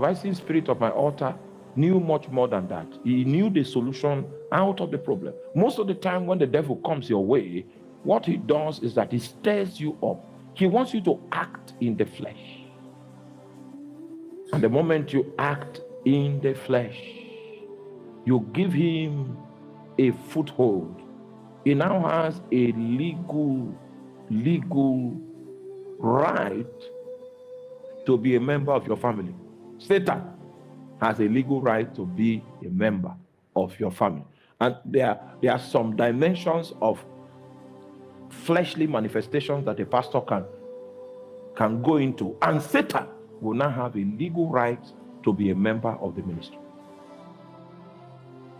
supervising spirit of my altar knew much more than that. He knew the solution out of the problem. Most of the time when the devil comes your way, what he does is that he stirs you up. He wants you to act in the flesh. And the moment you act in the flesh, you give him a foothold. He now has a legal right to be a member of your family. Satan has a legal right to be a member of your family. And there are some dimensions of fleshly manifestations that a pastor can go into, and Satan will now have a legal right to be a member of the ministry.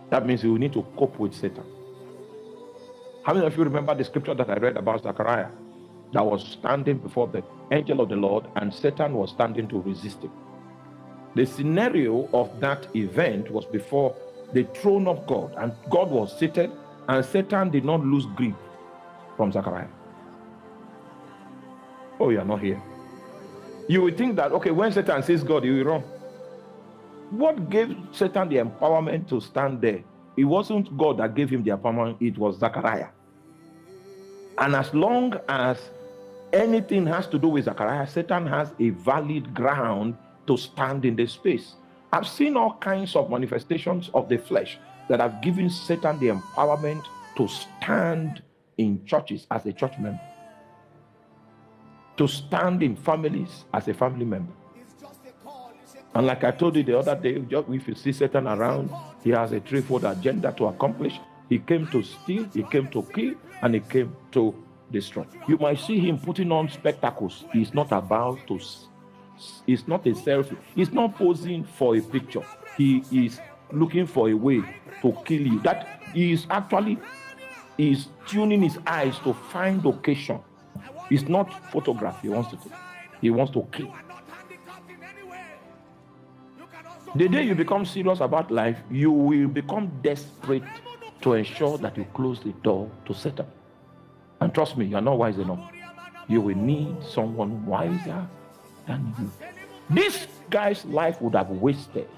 That means you will need to cope with Satan. How many of you remember the scripture that I read about Zechariah, that was standing before the angel of the Lord and Satan was standing to resist him? The scenario of that event was before the throne of God, and God was seated, and Satan did not lose grip from Zechariah. Oh, you are not here. You would think that, okay, when Satan sees God, he will run. What gave Satan the empowerment to stand there? It wasn't God that gave him the empowerment, it was Zechariah. And as long as anything has to do with Zechariah, Satan has a valid ground to stand in this space. I've seen all kinds of manifestations of the flesh that have given Satan the empowerment to stand in churches as a church member, to stand in families as a family member. And like I told you the other day, if you see Satan around, he has a threefold agenda to accomplish. He came to steal, he came to kill, and he came to destroy. You might see him putting on spectacles. He's not about to, it's not a selfie. He's not posing for a picture. He is looking for a way to kill you. That is actually is tuning his eyes to find occasion. It's not photograph he wants to take. He wants to kill. The day you become serious about life, you will become desperate to ensure that you close the door to Satan. And trust me, you are not wise enough. You will need someone wiser than you. This guy's life would have wasted.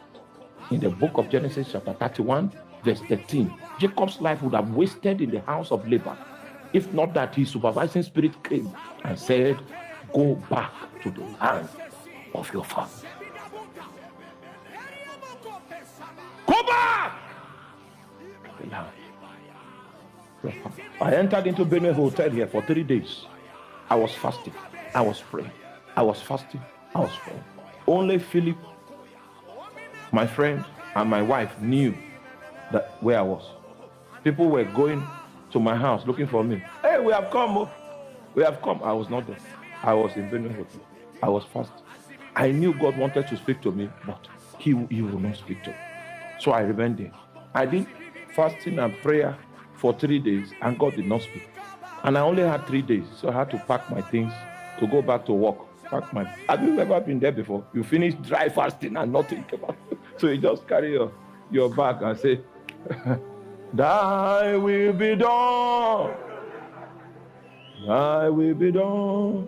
In the book of Genesis chapter 31, verse 13, Jacob's life would have wasted in the house of Laban, if not that his supervising spirit came and said, go back to the land of your father. Go back! I entered into Benue Hotel here for 3 days. I was fasting. I was praying. I was fasting. I was praying. Only Philip, my friend, and my wife knew that where I was. People were going to my house looking for me. Hey, we have come. Oh. We have come. I was not there. I was in Benue Hotel. I was fasting. I knew God wanted to speak to me, but he will not speak to me. So I remained there. I did fasting and prayer for 3 days, and God did not speak. And I only had 3 days, so I had to pack my things to go back to work. Have you ever been there before? You finish dry fasting and nothing came out. So you just carry your bag and say, thy will be done. Thy will be done.